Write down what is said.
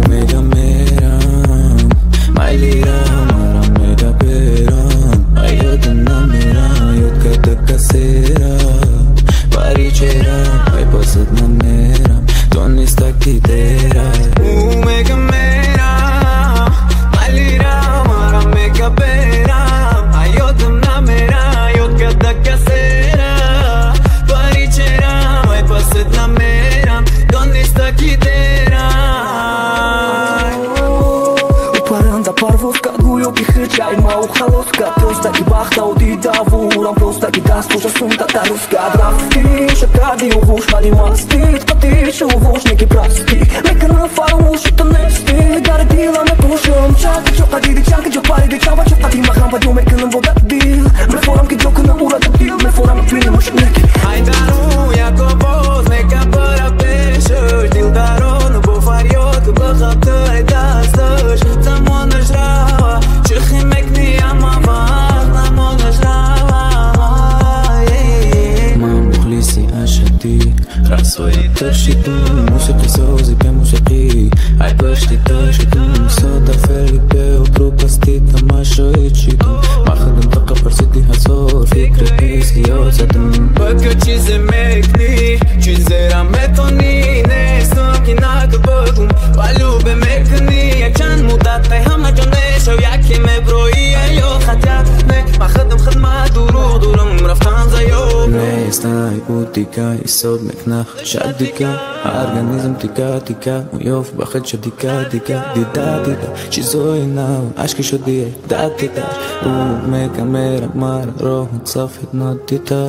Mega meram, mai liram, maram mega peram. Aiuto na mira, aiut kada kasera. Paricera, ai pasat na meram, Tony sta chitera. Mega meram, mai liram, maram mega peram. Aiuto na mira, aiut kada kasera. Paricera, ai pasat na meram, Tony sta chitera. Парвоска, гуё пихачай, мау халоска. Просто и бахта удида вурам, просто и да служа сумта таруска. Драфти, шатади увуш, мади мастит, патиша увуш, неки прасти. Мека на фару ушита нести, гарадила ме пушам. Чака чока диди, чака чок пари ди чава чока ти махам падю, мека на вода дил. Ме форам ки джока на урата дил, ме форам твини муш неки. Ai daru, jako boz, meka para peșăși. Dil daru, nu bo fariot, bă haptări da-stăși. Ți-am žrava, që chimek ni jam avak, na monă žrava. Mam buhlisi ashati, rasoj tërshitun, musë të sozi pe mushaki. Ai pështi tërshitun, sota Felipe o trupa stita ma shëjqitun. Ma khëdëm të kapërsiti hasor, fikre iski jo qëtëm. Bëkë qize me këni, qizera me toni, ne së kina të bëtum. Palube me këni, ja qanë mudat taj hama gjone, shëv jake me broji e jo khatjat ne. Ma khëdëm khëdma durëm raftan za jo. Ne staj u tika, i sot me knah qadika. Organizm tika, u jof bëkët që dika. Dida, qizojna, ashki shodie, datita. Me kamera marë, rohën, safit në dita.